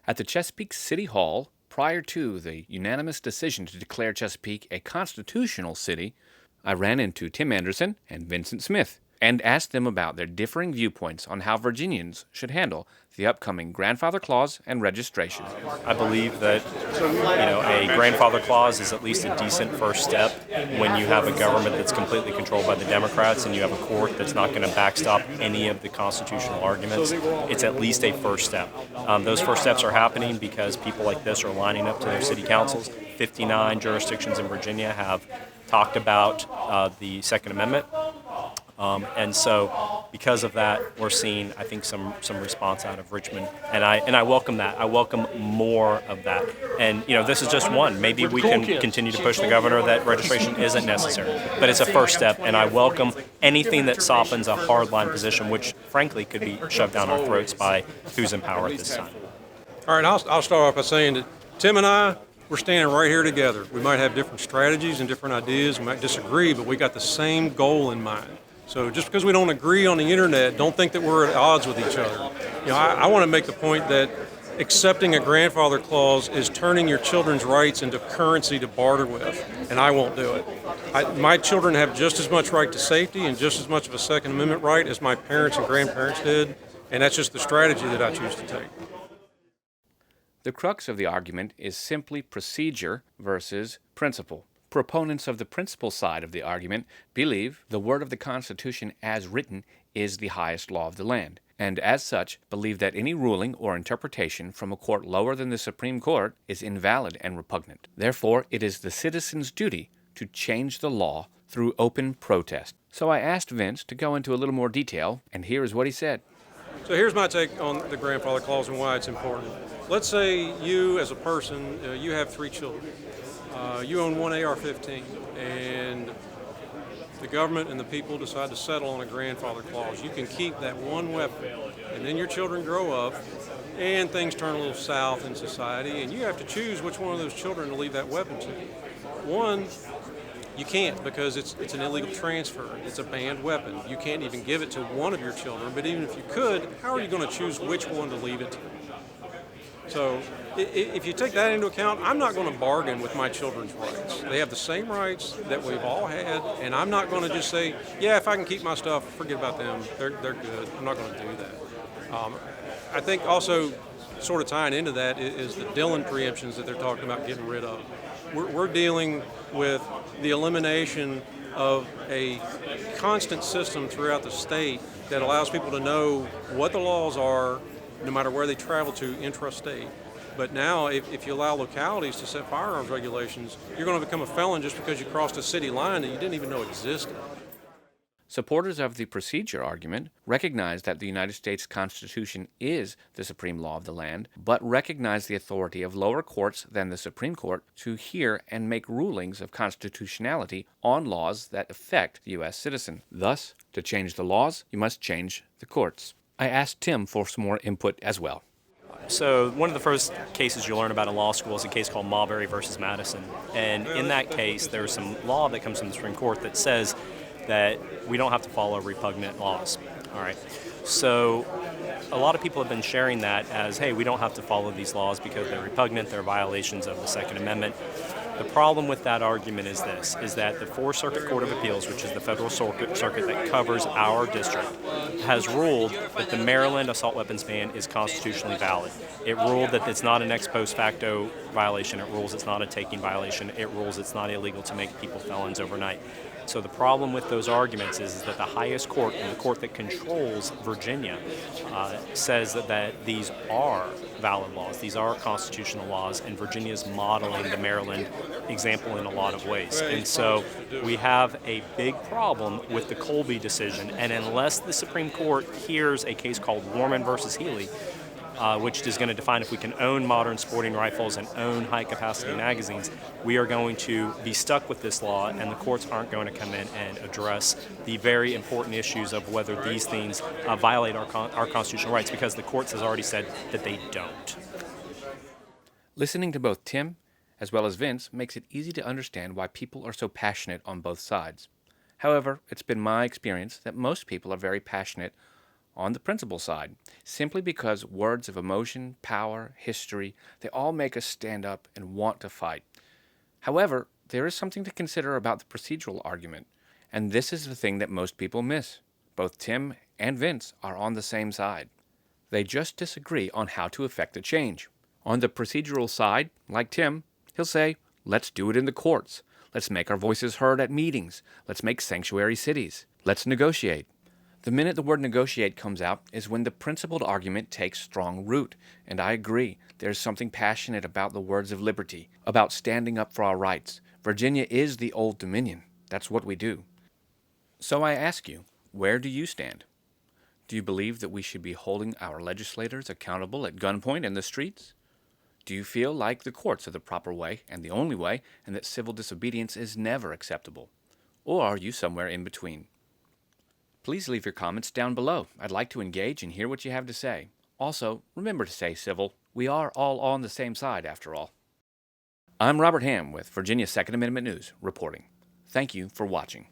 At the Chesapeake City Hall, prior to the unanimous decision to declare Chesapeake a constitutional city, I ran into Tim Anderson and Vincent Smith and asked them about their differing viewpoints on how Virginians should handle the upcoming grandfather clause and registration. I believe that a grandfather clause is at least a decent first step when you have a government that's completely controlled by the Democrats and you have a court that's not going to backstop any of the constitutional arguments. It's at least a first step. Those first steps are happening because people like this are lining up to their city councils. 59 jurisdictions in Virginia have talked about the Second Amendment. And so because of that, we're seeing, I think, some response out of Richmond. And I welcome that. I welcome more of that. And, this is just one. Maybe we can continue to push the governor that registration isn't necessary. But it's a first step, and I welcome anything that softens a hardline position, which, frankly, could be shoved down our throats by who's in power at this time. All right, I'll start off by saying that Tim and I, we're standing right here together. We might have different strategies and different ideas. We might disagree, but we got the same goal in mind. So just because we don't agree on the internet, don't think that we're at odds with each other. I want to make the point that accepting a grandfather clause is turning your children's rights into currency to barter with, and I won't do it. My children have just as much right to safety and just as much of a Second Amendment right as my parents and grandparents did, and that's just the strategy that I choose to take. The crux of the argument is simply procedure versus principle. Proponents of the principle side of the argument believe the word of the Constitution as written is the highest law of the land, and as such believe that any ruling or interpretation from a court lower than the Supreme Court is invalid and repugnant. Therefore, it is the citizen's duty to change the law through open protest. So I asked Vince to go into a little more detail, and here is what he said. So here's my take on the grandfather clause and why it's important. Let's say you, as a person, you have 3 children. You own one AR-15, and the government and the people decide to settle on a grandfather clause. You can keep that one weapon, and then your children grow up, and things turn a little south in society, and you have to choose which one of those children to leave that weapon to. One, you can't because it's an illegal transfer. It's a banned weapon. You can't even give it to one of your children, but even if you could, how are you going to choose which one to leave it to? So if you take that into account, I'm not going to bargain with my children's rights. They have the same rights that we've all had, and I'm not going to just say, yeah, if I can keep my stuff, forget about them. They're good. I'm not going to do that. I think also sort of tying into that is the Dillon preemptions that they're talking about getting rid of. We're dealing with the elimination of a constant system throughout the state that allows people to know what the laws are, no matter where they travel to intrastate. But now, if you allow localities to set firearms regulations, you're going to become a felon just because you crossed a city line that you didn't even know existed. Supporters of the procedure argument recognize that the United States Constitution is the supreme law of the land, but recognize the authority of lower courts than the Supreme Court to hear and make rulings of constitutionality on laws that affect the U.S. citizen. Thus, to change the laws, you must change the courts. I asked Tim for some more input as well. So one of the first cases you learn about in law school is a case called Marbury versus Madison. And in that case, there's some law that comes from the Supreme Court that says that we don't have to follow repugnant laws. All right. So a lot of people have been sharing that as, hey, we don't have to follow these laws because they're repugnant, they're violations of the Second Amendment. The problem with that argument is this, is that the Fourth Circuit Court of Appeals, which is the federal circuit that covers our district, has ruled that the Maryland assault weapons ban is constitutionally valid. It ruled that it's not an ex post facto violation. It rules it's not a taking violation. It rules it's not illegal to make people felons overnight. So the problem with those arguments is that the highest court, and the court that controls Virginia, says that these are valid laws. These are constitutional laws, and Virginia is modeling the Maryland example in a lot of ways. And so we have a big problem with the Colby decision, and unless the Supreme Court hears a case called Warman versus Healy, which is going to define if we can own modern sporting rifles and own high-capacity magazines, we are going to be stuck with this law, and the courts aren't going to come in and address the very important issues of whether these things violate our constitutional rights, because the courts has already said that they don't. Listening to both Tim as well as Vince makes it easy to understand why people are so passionate on both sides. However, it's been my experience that most people are very passionate on the principle side, simply because words of emotion, power, history, they all make us stand up and want to fight. However, there is something to consider about the procedural argument, and this is the thing that most people miss. Both Tim and Vince are on the same side. They just disagree on how to effect the change. On the procedural side, like Tim, he'll say, let's do it in the courts. Let's make our voices heard at meetings. Let's make sanctuary cities. Let's negotiate. The minute the word negotiate comes out is when the principled argument takes strong root, and I agree, there's something passionate about the words of liberty, about standing up for our rights. Virginia is the Old Dominion. That's what we do. So I ask you, where do you stand? Do you believe that we should be holding our legislators accountable at gunpoint in the streets? Do you feel like the courts are the proper way and the only way, and that civil disobedience is never acceptable? Or are you somewhere in between? Please leave your comments down below. I'd like to engage and hear what you have to say. Also, remember to stay civil. We are all on the same side, after all. I'm Robert Ham with Virginia Second Amendment News, reporting. Thank you for watching.